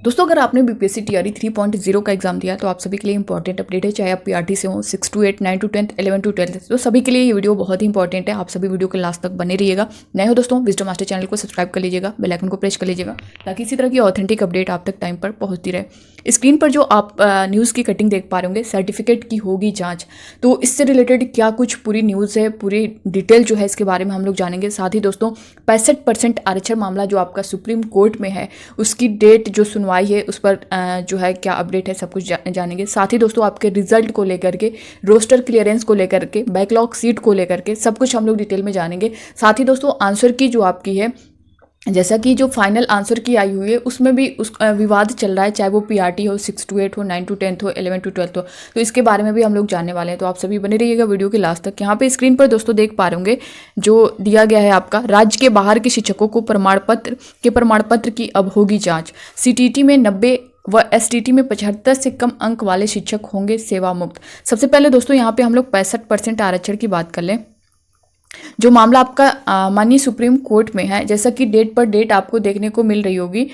दोस्तों अगर आपने बीपीएससी टीआरई 3.0 का एग्जाम दिया तो आप सभी के लिए इंपॉर्टेंट अपडेट है, चाहे आप पीआरटी से हो 6 to 8, 9 to 10, 11 to 12, तो सभी के लिए ये वीडियो बहुत ही इंपॉर्टेंट है। आप सभी वीडियो के लास्ट तक बने रहिएगा। नए हो दोस्तों, विजडम मास्टर चैनल को सब्सक्राइब कर लीजिएगा, बेल आइकन को प्रेस कर लीजिएगा ताकि इसी तरह की ऑथेंटिक अपडेट आप तक टाइम पर पहुंचती रहे। स्क्रीन पर जो आप न्यूज़ की कटिंग देख पा रहे होंगे, सर्टिफिकेट की होगी जाँच, तो इससे रिलेटेड क्या कुछ पूरी न्यूज़ है, पूरी डिटेल जो है इसके बारे में हम लोग जानेंगे। साथ ही दोस्तों 65% आरक्षण मामला जो आपका सुप्रीम कोर्ट में है उसकी डेट जो सुनवाई है उस पर जो है क्या अपडेट है सब कुछ जानेंगे। साथ ही दोस्तों आपके रिजल्ट को लेकर के, रोस्टर क्लियरेंस को लेकर के, बैकलॉग सीट को लेकर के सब कुछ हम लोग डिटेल में जानेंगे। साथ ही दोस्तों आंसर की जो आपकी है, जैसा कि जो फाइनल आंसर की आई हुई है उसमें भी उस विवाद चल रहा है, चाहे वो पीआरटी हो, 6 to 8 हो, 9 to 10 हो, 11 to 12 हो, तो इसके बारे में भी हम लोग जानने वाले हैं। तो आप सभी बने रहिएगा वीडियो के लास्ट तक। यहाँ पे स्क्रीन पर दोस्तों देख पा रहे होंगे जो दिया गया है आपका, राज्य के बाहर के शिक्षकों को प्रमाण पत्र की अब होगी जाँच। सीटीटी में 90 व एसटीटी में 75 से कम अंक वाले शिक्षक होंगे सेवा मुक्त। सबसे पहले दोस्तों यहाँ पे हम लोग 65% आरक्षण की बात कर लें। जो मामला आपका माननीय सुप्रीम कोर्ट में है, जैसा कि डेट पर डेट आपको देखने को मिल रही होगी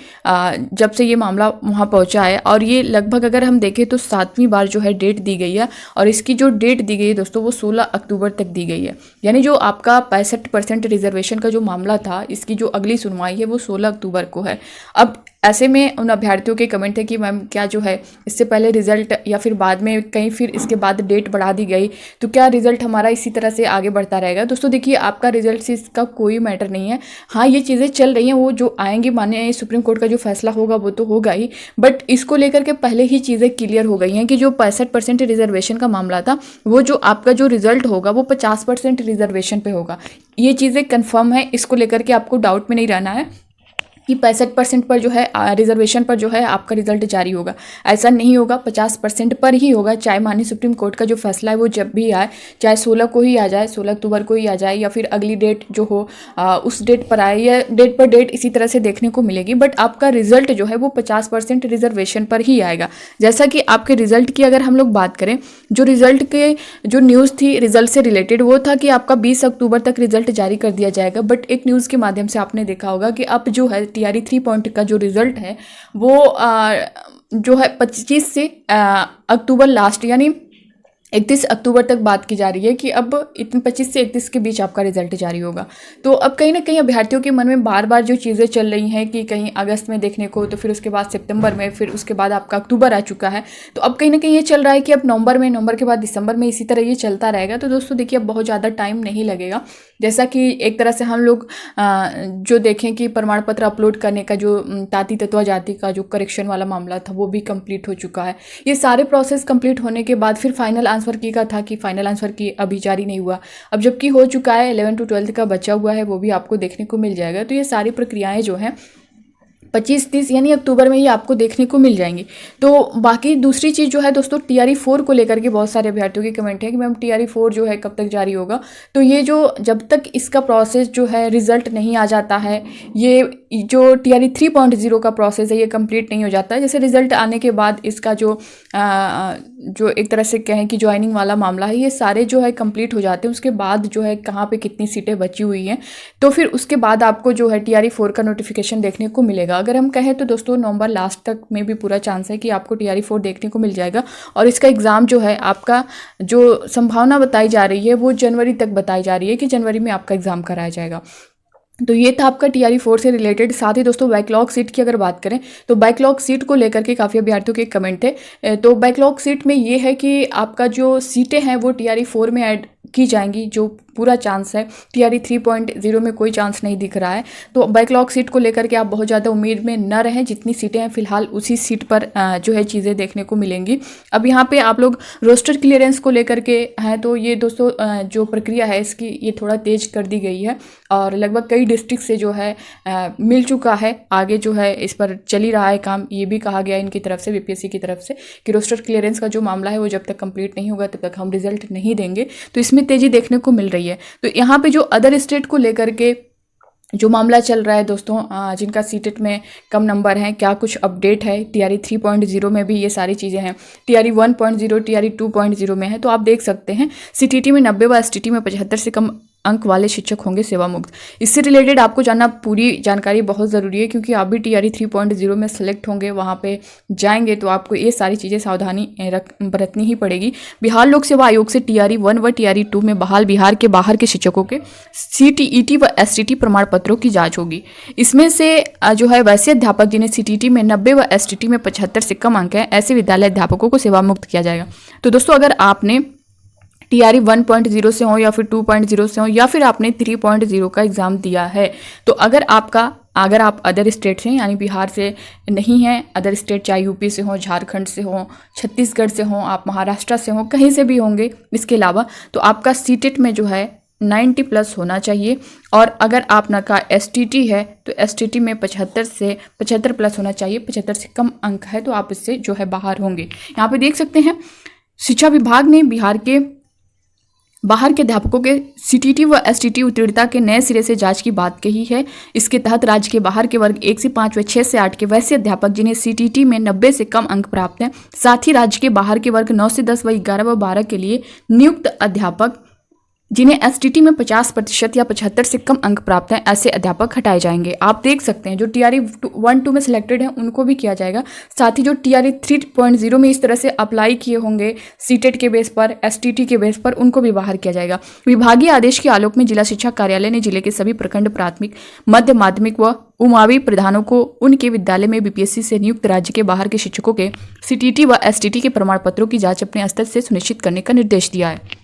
जब से ये मामला वहाँ पहुँचा है, और ये लगभग अगर हम देखें तो 7वीं बार जो है डेट दी गई है, और इसकी जो डेट दी गई है दोस्तों वो 16 अक्टूबर तक दी गई है। यानी जो आपका 65% रिजर्वेशन का जो मामला था, इसकी जो अगली सुनवाई है वो 16 अक्टूबर को है। अब ऐसे में उन अभ्यर्थियों के कमेंट है कि मैम क्या जो है इससे पहले रिजल्ट या फिर बाद में कहीं फिर इसके बाद डेट बढ़ा दी गई तो क्या रिजल्ट हमारा इसी तरह से आगे बढ़ता रहेगा। दोस्तों देखिए, आपका रिजल्ट से इसका कोई मैटर नहीं है। हाँ, ये चीज़ें चल रही हैं, वो जो आएंगी माने सुप्रीम कोर्ट का जो फैसला होगा वो तो होगा ही, बट इसको लेकर के पहले ही चीज़ें क्लियर हो गई हैं कि जो 65% रिजर्वेशन का मामला था वो जो आपका जो रिजल्ट होगा वो 50% रिजर्वेशन पे होगा। ये चीज़ें कन्फर्म है, इसको लेकर के आपको डाउट में नहीं रहना है कि 65% पर जो है रिजर्वेशन पर जो है आपका रिजल्ट जारी होगा। ऐसा नहीं होगा, 50% पर ही होगा, चाहे माननीय सुप्रीम कोर्ट का जो फैसला है वो जब भी आए, चाहे 16 को ही आ जाए, 16 अक्टूबर को ही आ जाए, या फिर अगली डेट जो हो उस डेट पर आए, या डेट पर डेट इसी तरह से देखने को मिलेगी। बट आपका रिजल्ट जो है वो 50% रिजर्वेशन पर ही आएगा। जैसा कि आपके रिजल्ट की अगर हम लोग बात करें, जो रिजल्ट के जो न्यूज़ थी रिजल्ट से रिलेटेड वो था कि आपका 20 अक्टूबर तक रिजल्ट जारी कर दिया जाएगा। बट एक न्यूज़ के माध्यम से आपने देखा होगा कि अब जो है टीआरई 3 का जो रिजल्ट है वो जो है 25 से अक्टूबर लास्ट यानी 31 अक्टूबर तक बात की जा रही है कि अब 25 से 31 के बीच आपका रिजल्ट जारी होगा। तो अब कहीं ना कहीं अभ्यर्थियों के मन में बार बार जो चीज़ें चल रही हैं कि कहीं अगस्त में देखने को, तो फिर उसके बाद सितंबर में, फिर उसके बाद आपका अक्टूबर आ चुका है, तो अब कहीं ना कहीं ये चल रहा है कि अब नवंबर के बाद दिसंबर में, इसी तरह ये चलता रहेगा। तो दोस्तों देखिए, अब बहुत ज़्यादा टाइम नहीं लगेगा। जैसा कि एक तरह से हम लोग जो देखें कि प्रमाण पत्र अपलोड करने का जो ताती तत्वा जाति का जो करेक्शन वाला मामला था वो भी कंप्लीट हो चुका है। ये सारे प्रोसेस कंप्लीट होने के बाद फिर फाइनल आंसर की का था कि फाइनल आंसर की अभी जारी नहीं हुआ, अब जबकि हो चुका है, 11 to 12 का बचा हुआ है, वो भी आपको देखने को मिल जाएगा। तो ये सारी प्रक्रियाएं जो हैं 25-30 यानी अक्टूबर में ही आपको देखने को मिल जाएंगी। तो बाकी दूसरी चीज़ जो है दोस्तों, टीआरई 4 को लेकर के बहुत सारे अभ्यर्थियों के कमेंट है कि मैम टीआरई 4 जो है कब तक जारी होगा। तो ये जो जब तक इसका प्रोसेस जो है रिजल्ट नहीं आ जाता है, ये जो टीआरई 3.0 का प्रोसेस है ये कंप्लीट नहीं हो जाता है। जैसे रिजल्ट आने के बाद इसका जो एक तरह से कहें कि ज्वाइनिंग वाला मामला है, ये सारे जो है कंप्लीट हो जाते हैं। उसके बाद जो है कहाँ पे कितनी सीटें बची हुई हैं, तो फिर उसके बाद आपको जो है टीआरई 4 का नोटिफिकेशन देखने को मिलेगा। अगर हम कहें तो दोस्तों नवंबर लास्ट तक में भी पूरा चांस है कि आपको टीआरई 4 देखने को मिल जाएगा, और इसका एग्ज़ाम जो है आपका जो संभावना बताई जा रही है वो जनवरी तक बताई जा रही है कि जनवरी में आपका एग्ज़ाम कराया जाएगा। तो ये था आपका टीआरई 4 से रिलेटेड। साथ ही दोस्तों बैकलॉग सीट की अगर बात करें तो बैकलॉग सीट को लेकर के काफ़ी अभ्यर्थियों के कमेंट है। तो बैकलॉग सीट में ये है कि आपका जो सीटें हैं वो टीआरई 4 में ऐड की जाएंगी, जो पूरा चांस है। टीआरई 3.0 में कोई चांस नहीं दिख रहा है। तो बैकलॉग सीट को लेकर के आप बहुत ज़्यादा उम्मीद में न रहें, जितनी सीटें हैं फिलहाल उसी सीट पर जो है चीज़ें देखने को मिलेंगी। अब यहाँ पे आप लोग रोस्टर क्लियरेंस को लेकर के हैं, तो ये दोस्तों जो प्रक्रिया है इसकी ये थोड़ा तेज कर दी गई है, और लगभग कई डिस्ट्रिक्ट से जो है मिल चुका है। आगे जो है इस पर चल ही रहा है काम। ये भी कहा गया इनकी तरफ से, बीपीएससी की तरफ से, कि रोस्टर क्लियरेंस का जो मामला है वो जब तक कंप्लीट नहीं होगा तब तक हम रिजल्ट नहीं देंगे। तो इसमें तेज़ी देखने को मिल रही है। तो यहाँ पे जो अदर स्टेट को लेकर के जो मामला चल रहा है दोस्तों, जिनका सीटेट में कम नंबर हैं, क्या कुछ अपडेट है। टीआरई 3.0 में भी ये सारी चीज़ें हैं, टीआरई 1.0, टीआरई 2.0 में है। तो आप देख सकते हैं सीटीटी में 90 व एसटीटी में 75 से कम अंक वाले शिक्षक होंगे सेवा मुक्त। इससे रिलेटेड आपको जानना पूरी जानकारी बहुत ज़रूरी है, क्योंकि आप भी टीआरई 3.0 में सेलेक्ट होंगे, वहाँ पे जाएंगे तो आपको ये सारी चीज़ें सावधानी बरतनी ही पड़ेगी। बिहार लोक सेवा आयोग से टीआरई 1 व टीआरई 2 में बहाल बिहार के बाहर के शिक्षकों के सीटीईटी व एसटीटी प्रमाण पत्रों की जाँच होगी। इसमें से जो है वैसे अध्यापक जिन्हें सीटीईटी में 90 व एसटीटी में 75 से कम अंक हैं, ऐसे विद्यालय अध्यापकों को सेवा मुक्त किया जाएगा। तो दोस्तों, अगर आपने टीआरई 1.0 से हो या फिर 2.0 से हो या फिर आपने 3.0 का एग्ज़ाम दिया है, तो अगर आप अदर स्टेट से यानी बिहार से नहीं हैं, अदर स्टेट चाहे यूपी से हो, झारखंड से हो, छत्तीसगढ़ से हो, आप महाराष्ट्र से हो, कहीं से भी होंगे इसके अलावा, तो आपका सीटेट में जो है 90 प्लस होना चाहिए। और अगर आपका का एसटीटी है तो एसटीटी में 75 प्लस होना चाहिए। 75 से कम अंक है तो आप इससे जो है बाहर होंगे। यहाँ पे देख सकते हैं, शिक्षा विभाग ने बिहार के बाहर के अध्यापकों के सीटीटी व एसटीटी उत्तीर्णता के नए सिरे से जांच की बात कही है। इसके तहत राज्य के बाहर के वर्ग 1 से 5 व 6 से 8 के वैसे अध्यापक जिन्हें सीटीटी में 90 से कम अंक प्राप्त हैं, साथ ही राज्य के बाहर के वर्ग 9 से 10 व 11 व 12 के लिए नियुक्त अध्यापक जिन्हें एसटीटी में 50% या 75 से कम अंक प्राप्त हैं, ऐसे अध्यापक हटाए जाएंगे। आप देख सकते हैं जो टीआरई 1-2 में सिलेक्टेड हैं उनको भी किया जाएगा, साथ ही जो टीआरई 3.0 में इस तरह से अप्लाई किए होंगे सीटेट के बेस पर, एसटीटी के बेस पर, उनको भी बाहर किया जाएगा। विभागीय आदेश के आलोक में जिला शिक्षा कार्यालय ने जिले के सभी प्रखंड प्राथमिक, मध्य माध्यमिक व उमावी प्रधानों को उनके विद्यालय में बीपीएससी से नियुक्त राज्य के बाहर के शिक्षकों के सीटीटी व एसटीटी के प्रमाण पत्रों की जाँच अपने स्तर से सुनिश्चित करने का निर्देश दिया है।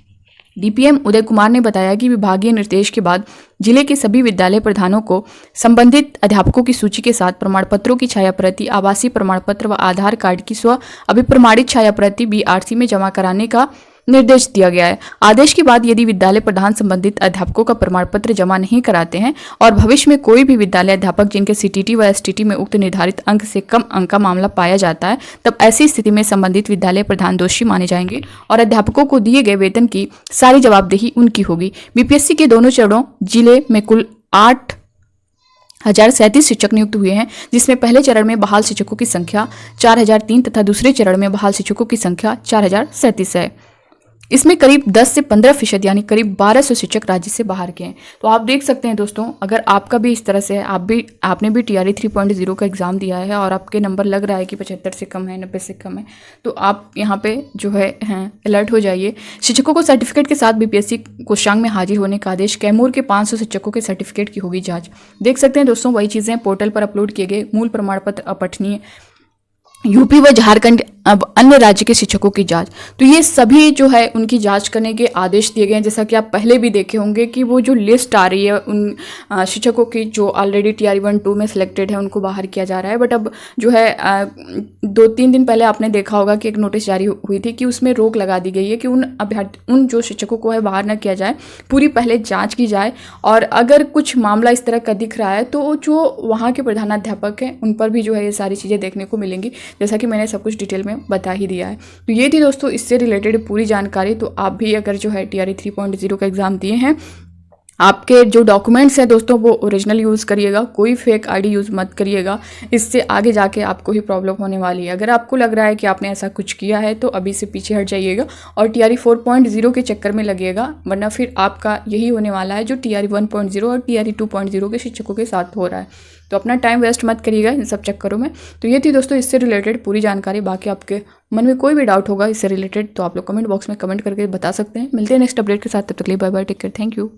डीपीएम उदय कुमार ने बताया कि विभागीय निर्देश के बाद जिले के सभी विद्यालय प्रधानों को संबंधित अध्यापकों की सूची के साथ प्रमाण पत्रों की छायाप्रति, आवासीय प्रमाण पत्र व आधार कार्ड की स्व अभिप्रमाणित छायाप्रति बीआरसी में जमा कराने का निर्देश दिया गया है। आदेश के बाद यदि विद्यालय प्रधान संबंधित अध्यापकों का प्रमाण पत्र जमा नहीं कराते हैं और भविष्य में कोई भी विद्यालय अध्यापक जिनके सीटीटी व एसटीटी में उक्त निर्धारित अंक से कम अंक का मामला पाया जाता है, तब ऐसी स्थिति में संबंधित विद्यालय प्रधान दोषी माने जाएंगे और अध्यापकों को दिए गए वेतन की सारी जवाबदेही उनकी होगी। बीपीएससी के दोनों चरणों जिले में कुल 8,037 शिक्षक नियुक्त हुए हैं, जिसमें पहले चरण में बहाल शिक्षकों की संख्या 4003 तथा दूसरे चरण में बहाल शिक्षकों की संख्या 4037 है। इसमें करीब 10 से 15% यानी करीब 1200 शिक्षक राज्य से बाहर के हैं। तो आप देख सकते हैं दोस्तों, अगर आपका भी इस तरह से आपने भी टीआरई 3.0 का एग्ज़ाम दिया है और आपके नंबर लग रहा है कि 75 से कम है, 90 से कम है, तो आप यहाँ पे जो है अलर्ट हो जाइए। शिक्षकों को सर्टिफिकेट के साथ बीपीएससी कोषांग में हाजिर होने का आदेश। कैमूर के 500 शिक्षकों के सर्टिफिकेट की होगी जाँच। देख सकते हैं दोस्तों, वही चीज़ें पोर्टल पर अपलोड किए गए। मूल प्रमाण पत्र अपठनीय। यूपी व झारखंड अब अन्य राज्य के शिक्षकों की जांच। तो ये सभी जो है उनकी जांच करने के आदेश दिए गए हैं। जैसा कि आप पहले भी देखे होंगे कि वो जो लिस्ट आ रही है उन शिक्षकों की जो ऑलरेडी टीआरई 1-2 में सिलेक्टेड है उनको बाहर किया जा रहा है। बट अब जो है 2-3 दिन पहले आपने देखा होगा कि एक नोटिस जारी हुई थी कि उसमें रोक लगा दी गई है कि उन जो शिक्षकों को है बाहर न किया जाए, पूरी पहले जाँच की जाए और अगर कुछ मामला इस तरह का दिख रहा है तो जो वहाँ के प्रधानाध्यापक हैं उन पर भी जो है ये सारी चीज़ें देखने को मिलेंगी, जैसा कि मैंने सब कुछ डिटेल में बता ही दिया है। तो ये थी दोस्तों इससे रिलेटेड पूरी जानकारी। तो आप भी अगर जो है टीआरई 3.0 का एग्ज़ाम दिए हैं, आपके जो डॉक्यूमेंट्स हैं दोस्तों वो ओरिजिनल यूज़ करिएगा, कोई फेक आईडी यूज़ मत करिएगा, इससे आगे जाके आपको ही प्रॉब्लम होने वाली है। अगर आपको लग रहा है कि आपने ऐसा कुछ किया है तो अभी से पीछे हट जाइएगा और टीआरई 4.0 के चक्कर में लगिएगा, वरना फिर आपका यही होने वाला है जो टीआरई 1.0 और टीआरई 2.0 के शिक्षकों के साथ हो रहा है। तो अपना टाइम वेस्ट मत करिएगा इन सब चक्करों में। तो ये थी दोस्तों इससे रिलेटेड पूरी जानकारी। बाकी आपके मन में कोई भी डाउट होगा इससे रिलेटेड तो आप लोग कमेंट बॉक्स में कमेंट करके बता सकते हैं। मिलते हैं नेक्स्ट अपडेट के साथ, तब तक के लिए bye bye, take care, thank you.